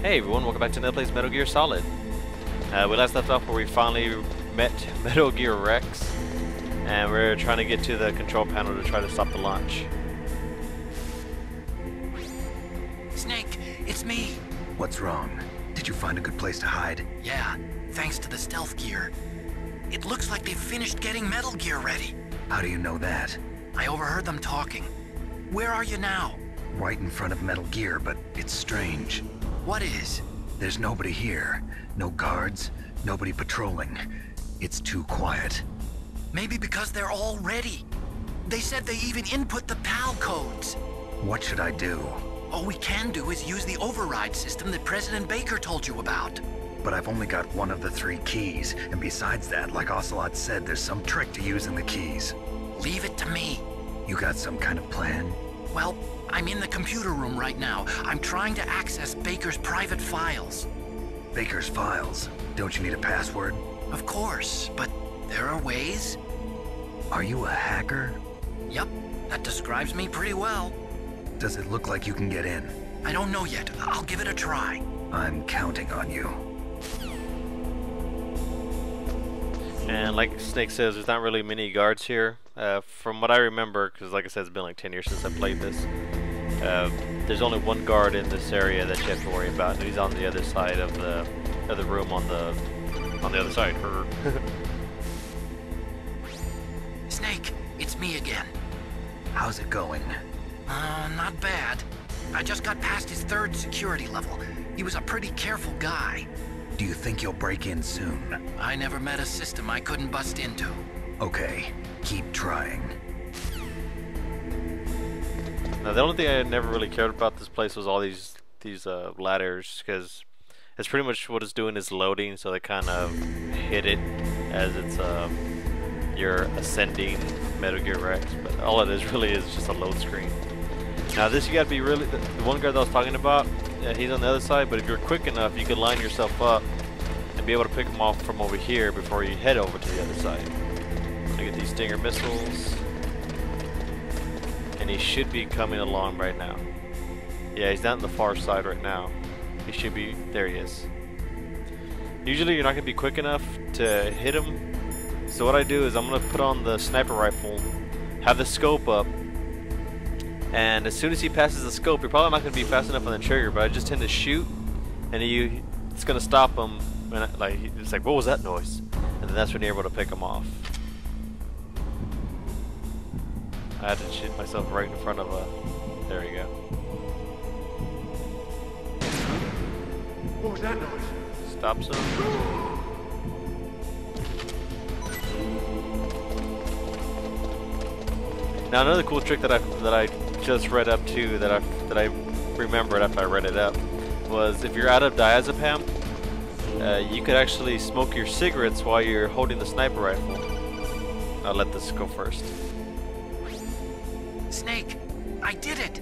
Hey everyone, welcome back to another place, Metal Gear Solid. We last left off where we finally met Metal Gear Rex, and we're trying to get to the control panel to try to stop the launch. Snake, it's me. What's wrong? Did you find a good place to hide? Yeah, thanks to the stealth gear. It looks like they've finished getting Metal Gear ready. How do you know that? I overheard them talking. Where are you now? Right in front of Metal Gear, but it's strange. What is? There's nobody here. No guards, nobody patrolling. It's too quiet. Maybe because they're all ready. They said they even input the PAL codes. What should I do? All we can do is use the override system that President Baker told you about. But I've only got one of the 3 keys, and besides that, like Ocelot said, there's some trick to using the keys. Leave it to me. You got some kind of plan? Well, I'm in the computer room right now. I'm trying to access Baker's private files. Baker's files? Don't you need a password? Of course, but there are ways. Are you a hacker? Yep, that describes me pretty well. Does it look like you can get in? I don't know yet. I'll give it a try. I'm counting on you. And like Snake says, there's not really many guards here. From what I remember, because like I said, it's been like 10 years since I played this. There's only one guard in this area that you have to worry about, and he's on the other side of the room on the other side. Snake, it's me again. How's it going? Not bad. I just got past his 3rd security level. He was a pretty careful guy. Do you think you'll break in soon? I never met a system I couldn't bust into. Okay, keep trying. Now, the only thing I never really cared about this place was all these ladders, because it's pretty much what it's doing is loading, so they kind of hit it as it's you're ascending Metal Gear Rex, but all it is really is just a load screen. Now this you gotta be really, the one guard that I was talking about, he's on the other side, but if you're quick enough you could line yourself up and be able to pick him off from over here before you head over to the other side. I get these Stinger missiles, and he should be coming along right now. Yeah, he's down the far side right now. He should be, there he is. Usually you're not gonna be quick enough to hit him, so what I do is I'm gonna put on the sniper rifle, have the scope up, and as soon as he passes the scope, you're probably not going to be fast enough on the trigger, but I just tend to shoot, and it's going to stop him. And it's like, what was that noise? And then that's when you're able to pick him off. I had to shoot myself right in front of a. There we go. What was that noise? Stops him. Now another cool trick that I just read up to that I remembered after I read it up was if you're out of diazepam, you could actually smoke your cigarettes while you're holding the sniper rifle. I'll let this go first. Snake, I did it!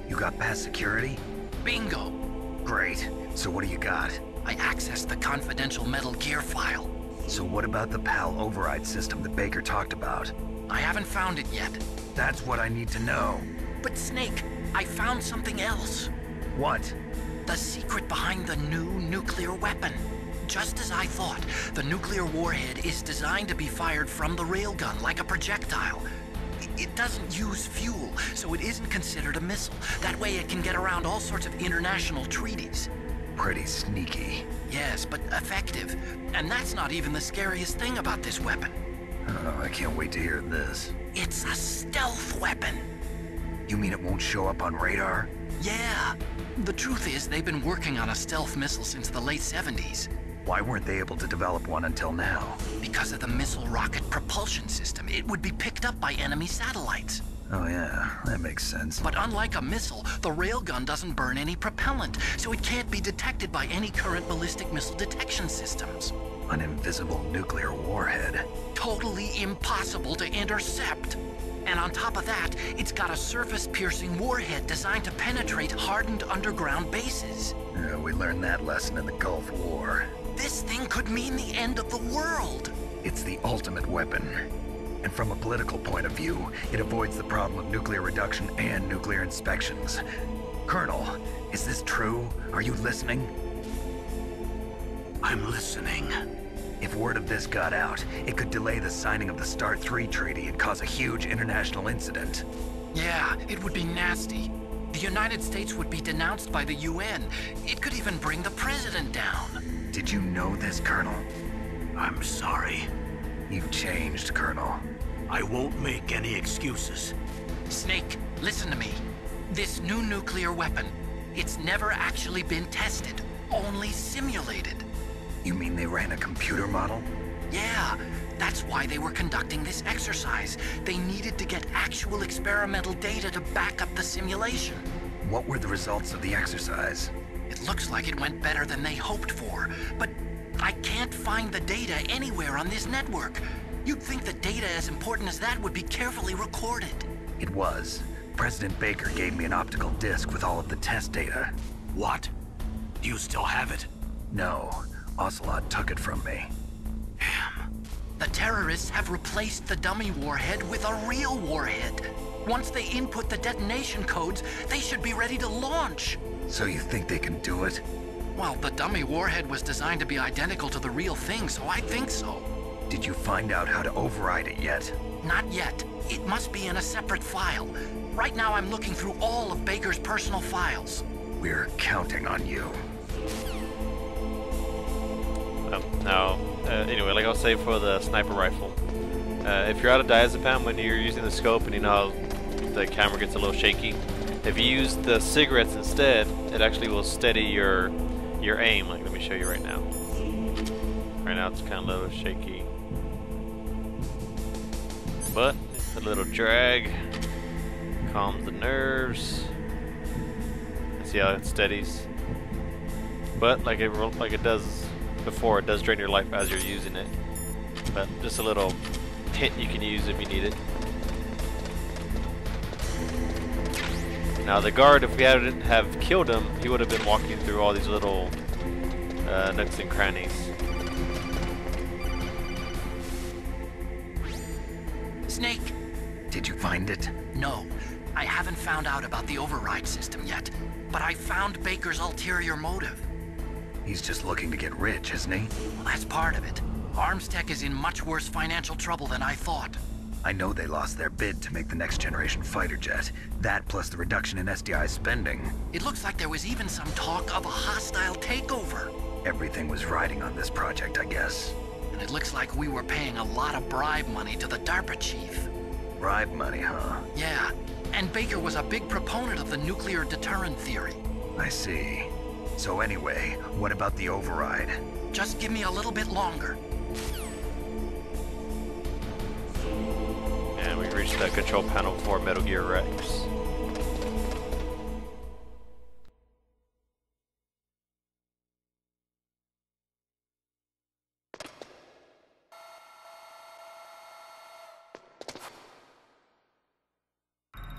You got past security? Bingo! Great. So what do you got? I accessed the confidential Metal Gear file. So what about the PAL override system that Baker talked about? I haven't found it yet. That's what I need to know. But Snake, I found something else. What? The secret behind the new nuclear weapon. Just as I thought, the nuclear warhead is designed to be fired from the railgun like a projectile. It doesn't use fuel, so it isn't considered a missile. That way it can get around all sorts of international treaties. Pretty sneaky. Yes, but effective. And that's not even the scariest thing about this weapon. Oh, I can't wait to hear this. It's a stealth weapon. You mean it won't show up on radar? Yeah. The truth is, they've been working on a stealth missile since the late 70s. Why weren't they able to develop one until now? Because of the missile rocket propulsion system, it would be picked up by enemy satellites. Oh yeah, that makes sense. But unlike a missile, the railgun doesn't burn any propellant, so it can't be detected by any current ballistic missile detection systems. An invisible nuclear warhead. Totally impossible to intercept. And on top of that, it's got a surface-piercing warhead designed to penetrate hardened underground bases. Yeah, we learned that lesson in the Gulf War. This thing could mean the end of the world. It's the ultimate weapon. And from a political point of view, it avoids the problem of nuclear reduction and nuclear inspections. Colonel, is this true? Are you listening? I'm listening. If word of this got out, it could delay the signing of the START 3 treaty and cause a huge international incident. Yeah, it would be nasty. The United States would be denounced by the UN. It could even bring the president down. Did you know this, Colonel? I'm sorry. You've changed, Colonel. I won't make any excuses. Snake, listen to me. This new nuclear weapon, it's never actually been tested, only simulated. You mean they ran a computer model? Yeah, that's why they were conducting this exercise. They needed to get actual experimental data to back up the simulation. What were the results of the exercise? It looks like it went better than they hoped for, but I can't find the data anywhere on this network. You'd think the data as important as that would be carefully recorded. It was. President Baker gave me an optical disc with all of the test data. What? Do you still have it? No, Ocelot took it from me. Damn. The terrorists have replaced the dummy warhead with a real warhead. Once they input the detonation codes, they should be ready to launch. So you think they can do it? Well, the dummy warhead was designed to be identical to the real thing, so I think so. Did you find out how to override it yet? Not yet. It must be in a separate file. Right now I'm looking through all of Baker's personal files. We're counting on you. Anyway, like I was saying for the sniper rifle, if you're out of diazepam when you're using the scope and you know how the camera gets a little shaky, if you use the cigarettes instead, it actually will steady your aim. Like, let me show you right now. Right now it's kind of a little shaky, but it's a little drag, calms the nerves. See how it steadies, but like it does before, it does drain your life as you're using it. But just a little hint you can use if you need it. Now the guard, if we hadn't have killed him, he would have been walking through all these little nooks and crannies. Snake! Did you find it? No, I haven't found out about the override system yet, but I found Baker's ulterior motive. He's just looking to get rich, isn't he? Well, that's part of it. Armstech is in much worse financial trouble than I thought. I know they lost their bid to make the next generation fighter jet. That plus the reduction in SDI spending. It looks like there was even some talk of a hostile takeover. Everything was riding on this project, I guess. And it looks like we were paying a lot of bribe money to the DARPA chief. Bribe money, huh? Yeah, and Baker was a big proponent of the nuclear deterrent theory. I see. So anyway, what about the override? Just give me a little bit longer. And we reached the control panel for Metal Gear Rex.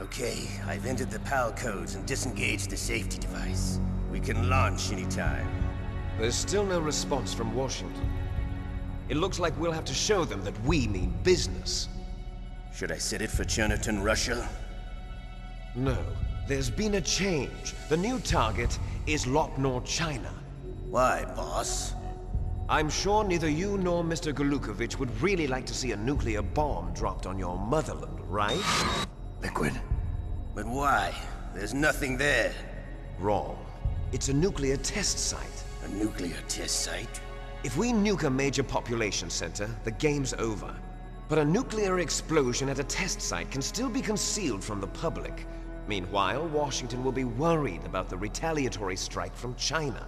Okay, I've entered the PAL codes and disengaged the safety device. We can launch anytime. There's still no response from Washington. It looks like we'll have to show them that we mean business. Should I set it for Chernobyl, Russia? No, there's been a change. The new target is Lopnor, China. Why, boss? I'm sure neither you nor Mr. Golukovich would really like to see a nuclear bomb dropped on your motherland, right? Liquid? But why? There's nothing there. Wrong. It's a nuclear test site. A nuclear test site? If we nuke a major population center, the game's over. But a nuclear explosion at a test site can still be concealed from the public. Meanwhile, Washington will be worried about the retaliatory strike from China.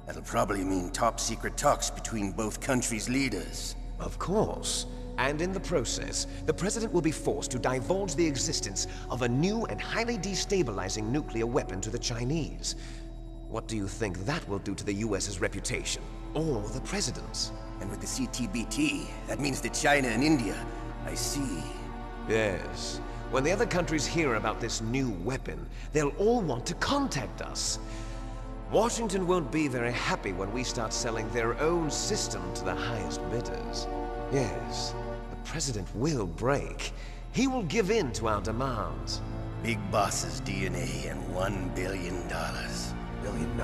That'll probably mean top-secret talks between both countries' leaders. Of course. And in the process, the President will be forced to divulge the existence of a new and highly destabilizing nuclear weapon to the Chinese. What do you think that will do to the US's reputation? Or the President's? And with the CTBT, that means that China and India. I see. Yes. When the other countries hear about this new weapon, they'll all want to contact us. Washington won't be very happy when we start selling their own system to the highest bidders. Yes, the President will break. He will give in to our demands. Big Boss's DNA and $1 billion. $1 billion?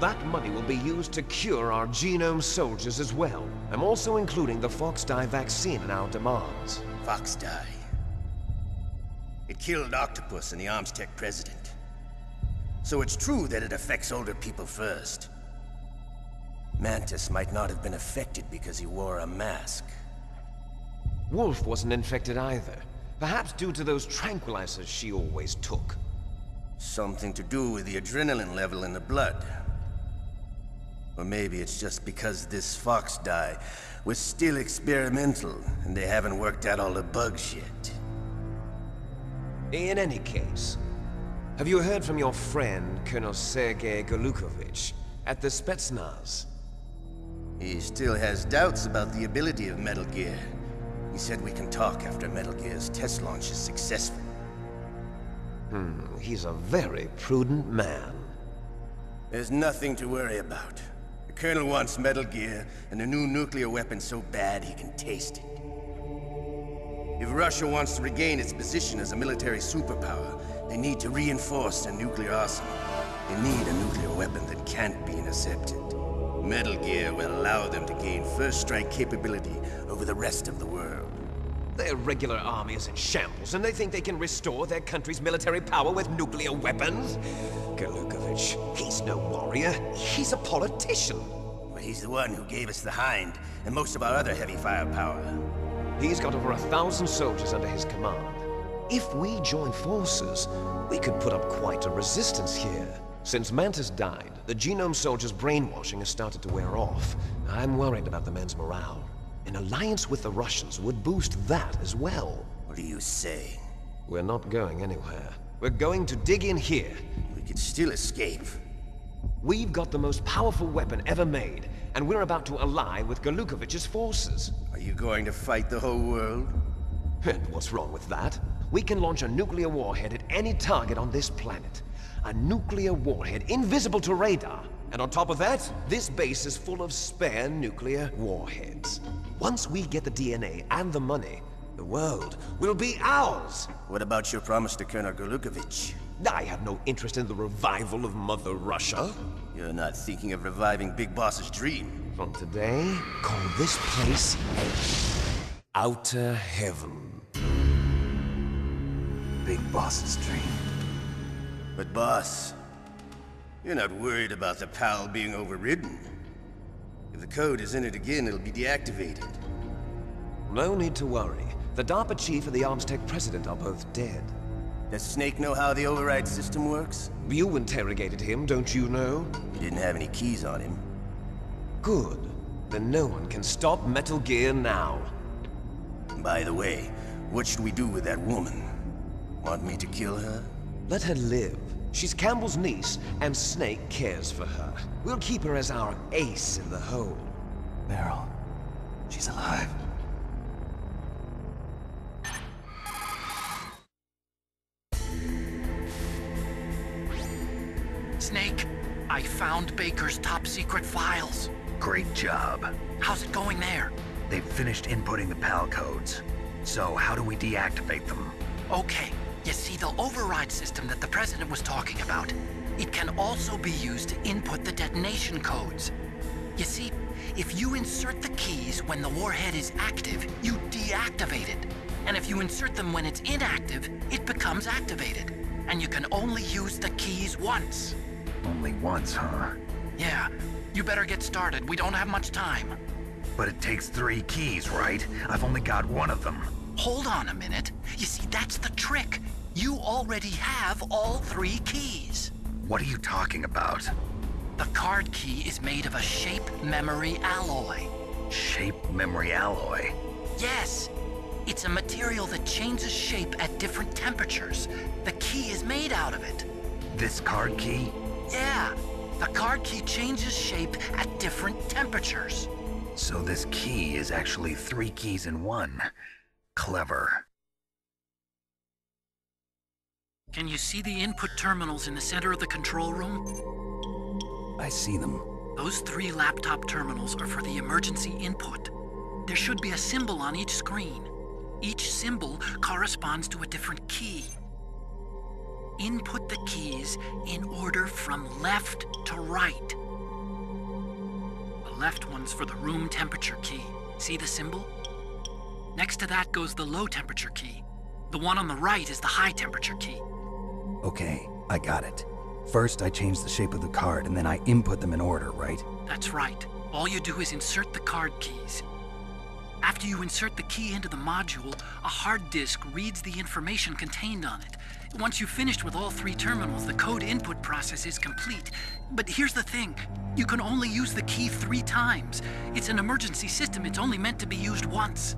that money will be used to cure our genome soldiers as well. I'm also including the Fox dye vaccine in our demands. Fox dye. It killed Octopus and the Armstech president. So it's true that it affects older people first. Mantis might not have been affected because he wore a mask. Wolf wasn't infected either. Perhaps due to those tranquilizers she always took. Something to do with the adrenaline level in the blood. Or maybe it's just because this Fox dye was still experimental and they haven't worked out all the bugs yet. In any case, have you heard from your friend, Colonel Sergei Golukovich, at the Spetsnaz? He still has doubts about the ability of Metal Gear. He said we can talk after Metal Gear's test launch is successful. He's a very prudent man. There's nothing to worry about. The Colonel wants Metal Gear and a new nuclear weapon so bad he can taste it. If Russia wants to regain its position as a military superpower, they need to reinforce their nuclear arsenal. They need a nuclear weapon that can't be intercepted. Metal Gear will allow them to gain first strike capability over the rest of the world. Their regular army is in shambles, and they think they can restore their country's military power with nuclear weapons? Golukovich, he's no warrior. He's a politician. But he's the one who gave us the Hind and most of our other heavy firepower. He's got over 1,000 soldiers under his command. If we join forces, we could put up quite a resistance here. Since Mantis died, the genome soldiers' brainwashing has started to wear off. I'm worried about the men's morale. An alliance with the Russians would boost that as well. What are you saying? We're not going anywhere. We're going to dig in here. We could still escape. We've got the most powerful weapon ever made, and we're about to ally with Golukovich's forces. Are you going to fight the whole world? And what's wrong with that? We can launch a nuclear warhead at any target on this planet. A nuclear warhead invisible to radar. And on top of that, this base is full of spare nuclear warheads. Once we get the DNA and the money, the world will be ours! What about your promise to Colonel Golukovich? I have no interest in the revival of Mother Russia. You're not thinking of reviving Big Boss's dream. From today, call this place Outer Heaven. Big Boss's dream. But boss, you're not worried about the PAL being overridden. If the code is entered again, it'll be deactivated. No need to worry. The DARPA chief and the Armstech president are both dead. Does Snake know how the override system works? You interrogated him, don't you know? He didn't have any keys on him. Good. Then no one can stop Metal Gear now. By the way, what should we do with that woman? Want me to kill her? Let her live. She's Campbell's niece, and Snake cares for her. We'll keep her as our ace in the hole. Meryl, she's alive. Snake, I found Baker's top secret files. Great job. How's it going there? They've finished inputting the PAL codes. So how do we deactivate them? Okay, you see the override system that the President was talking about. It can also be used to input the detonation codes. You see, if you insert the keys when the warhead is active, you deactivate it. And if you insert them when it's inactive, it becomes activated. And you can only use the keys once. Only once, huh? Yeah, you better get started. We don't have much time. But it takes 3 keys, right? I've only got 1 of them. Hold on a minute. You see, that's the trick. You already have all 3 keys. What are you talking about? The card key is made of a shape memory alloy. Shape memory alloy? Yes. It's a material that changes shape at different temperatures. The key is made out of it. This card key? Yeah. The card key changes shape at different temperatures. So this key is actually 3 keys in 1. Clever. Can you see the input terminals in the center of the control room? I see them. Those 3 laptop terminals are for the emergency input. There should be a symbol on each screen. Each symbol corresponds to a different key. Input the keys in order from left to right. left one's for the room temperature key. See the symbol? Next to that goes the low temperature key. The one on the right is the high temperature key. Okay, I got it. First, I change the shape of the card, and then I input them in order, right? That's right. All you do is insert the card keys. After you insert the key into the module, a hard disk reads the information contained on it. Once you've finished with all 3 terminals, the code input process is complete. But here's the thing. You can only use the key 3 times. It's an emergency system. It's only meant to be used once.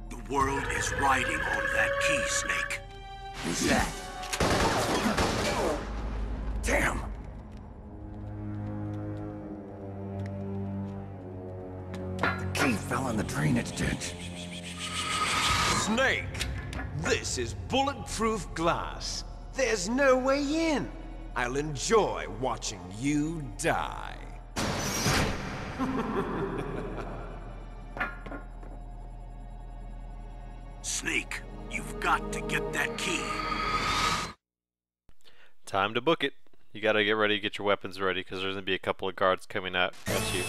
The world is riding on that key, Snake. Who's that? Damn! The key fell in the drainage ditch. Snake! This is bulletproof glass. There's no way in. I'll enjoy watching you die. Snake, you've got to get that key. Time to book it. You gotta get ready, get your weapons ready, because there's gonna be a couple of guards coming at you.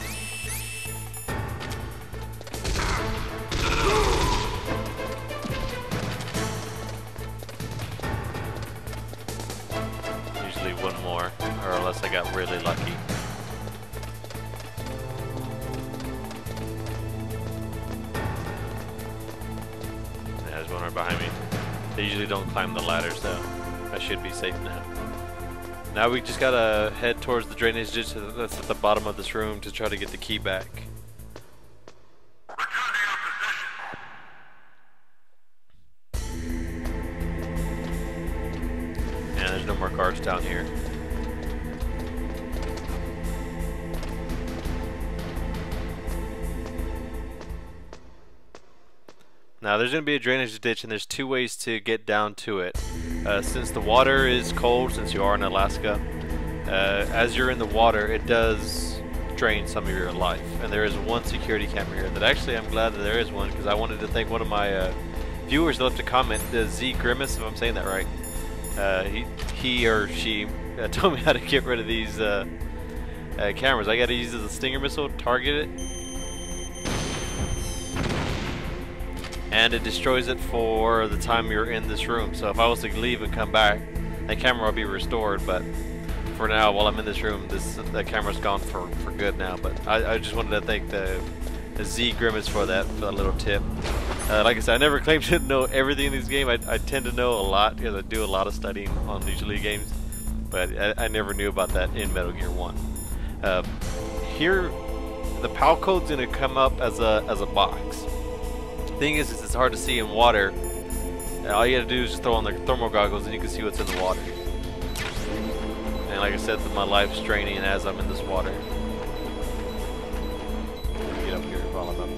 Usually one more, or unless I got really lucky. Yeah, there's one right behind me. They usually don't climb the ladders though. I should be safe now. Now we just gotta head towards the drainage ditch that's at the bottom of this room to try to get the key back. And there's no more guards down here. Now there's going to be a drainage ditch, and there's 2 ways to get down to it. Since the water is cold, since you are in Alaska, as you're in the water, it does drain some of your life. And there is one security camera here that actually I'm glad that there is one, because I wanted to thank one of my viewers that left a comment, the Z Grimace, if I'm saying that right. He or she told me how to get rid of these cameras. I got to use the Stinger missile, target it, and it destroys it for the time you're in this room. So if I was to leave and come back, the camera will be restored, but for now, while I'm in this room, the camera's gone for good now. But I just wanted to thank the Z Grimace for that little tip. Like I said, I never claimed to know everything in this game. I tend to know a lot because I do a lot of studying on usually games, but I never knew about that in Metal Gear 1. Here, the PAL code's gonna come up as a box. Thing is it's hard to see in water. All you gotta do is just throw on the thermal goggles and you can see what's in the water. And like I said, my life's draining as I'm in this water. Let me get up here while I'm up.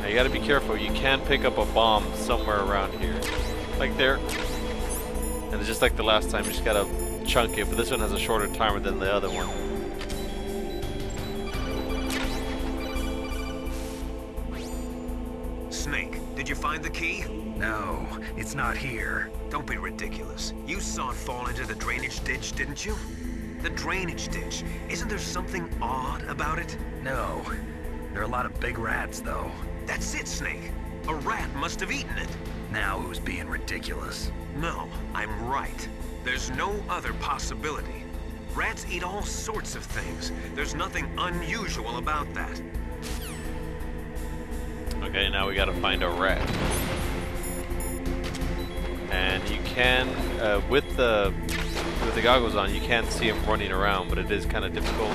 Now you gotta be careful. You can pick up a bomb somewhere around here. Like there. And it's just like the last time, you just gotta chunk it, but this one has a shorter timer than the other one. Snake, did you find the key? No, it's not here. Don't be ridiculous. You saw it fall into the drainage ditch, didn't you? The drainage ditch. Isn't there something odd about it? No. There are a lot of big rats, though. That's it, Snake. A rat must have eaten it. Now who's being ridiculous? No, I'm right. There's no other possibility. Rats eat all sorts of things. There's nothing unusual about that. Okay, now we gotta find a rat. And you can, with the goggles on, you can see him running around, but it is kind of difficult.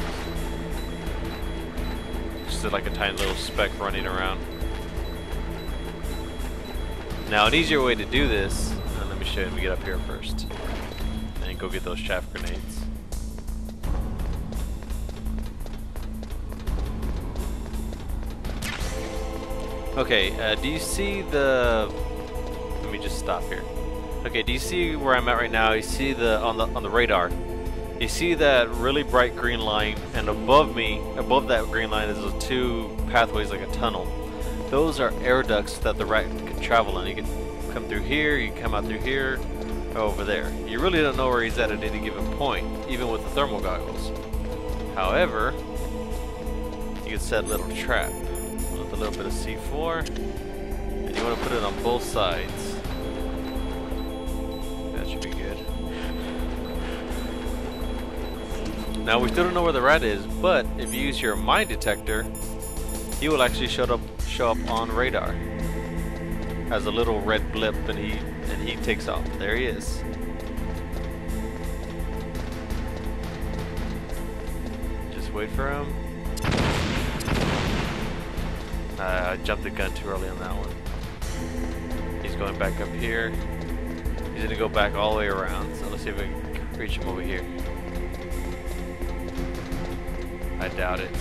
Just like a tiny little speck running around. Now, an easier way to do this, let me show you, let me get up here first. And go get those chaff grenades. Okay, do you see the... Let me just stop here. Okay, do you see where I'm at right now? You see the on the radar. You see that really bright green line, and above me, above that green line, is those 2 pathways like a tunnel. Those are air ducts that the rat can travel in. You can come through here, you can come out through here, over there. You really don't know where he's at any given point, even with the thermal goggles. However, you can set a little trap with a little bit of C4, and you want to put it on both sides. That should be good. Now we still don't know where the rat is, but if you use your mine detector, he will actually show up on radar as a little red blip, and he takes off. There he is. Just wait for him. I jumped the gun too early on that one. He's going back up here. He's gonna go back all the way around. So let's see if we can reach him over here. I doubt it.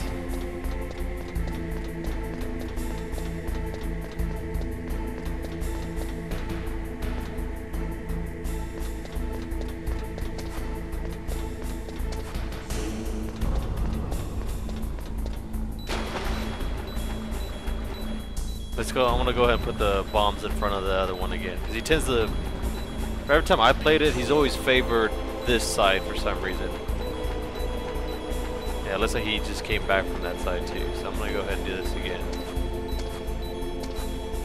Let's go. I'm gonna go ahead and put the bombs in front of the other one again, because he tends to. Every time I played it, he's always favored this side for some reason. Yeah, it looks like he just came back from that side too. So I'm gonna go ahead and do this again.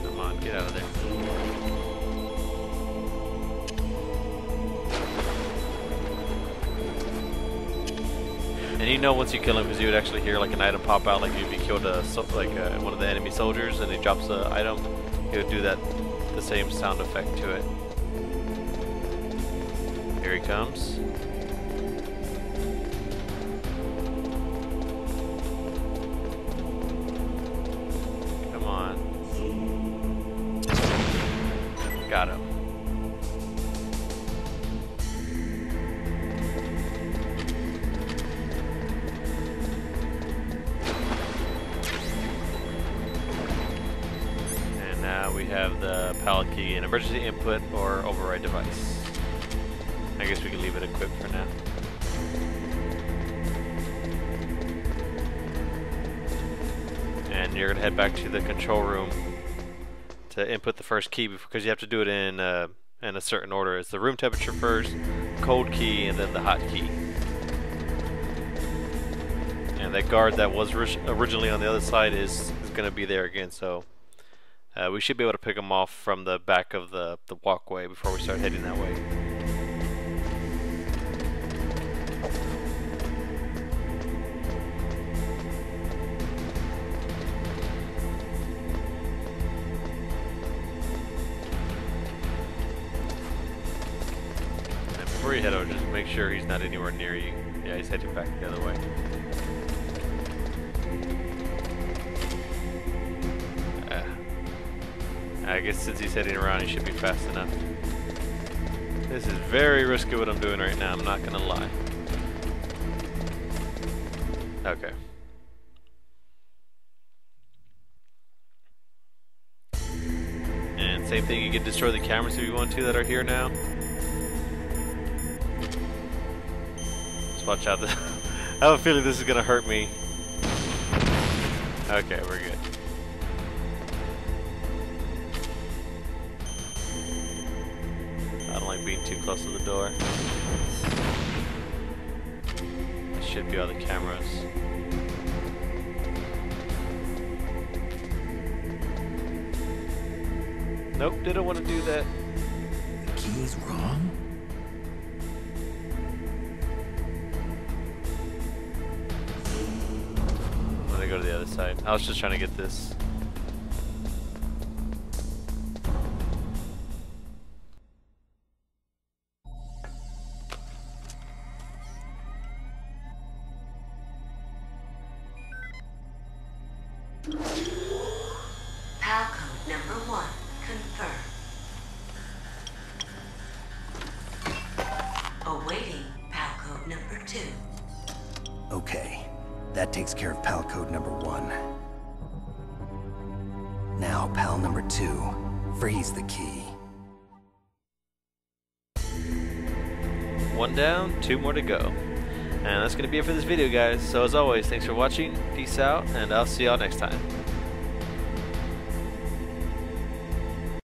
Come on, get out of there. And you know once you kill him, because you would actually hear like an item pop out, like if you killed one of the enemy soldiers and he drops the item, he would do the same sound effect to it. Here he comes. Come on. Got him. We have the pallet key, an emergency input or override device. I guess we can leave it equipped for now. And you're gonna head back to the control room to input the first key, because you have to do it in a certain order. It's the room temperature first, cold key, and then the hot key. And that guard that was originally on the other side is gonna be there again, so we should be able to pick them off from the back of the walkway before we start heading that way. And before you head over, just make sure he's not anywhere near you. Yeah, he's heading back the other way. I guess since he's heading around, he should be fast enough. This is very risky what I'm doing right now, I'm not gonna lie. Okay. And same thing, you can destroy the cameras if you want to that are here now. Just watch out. I have a feeling this is gonna hurt me. Okay, we're good. I don't like being too close to the door. That should be all the cameras. Nope, didn't want to do that. The key's wrong? I'm gonna go to the other side. I was just trying to get this. PAL code number 1 confirmed. Awaiting PAL code number 2. Okay, that takes care of PAL code number 1. Now, PAL number 2, freeze the key. 1 down, 2 more to go. And that's going to be it for this video, guys. So as always, thanks for watching, peace out, and I'll see y'all next time.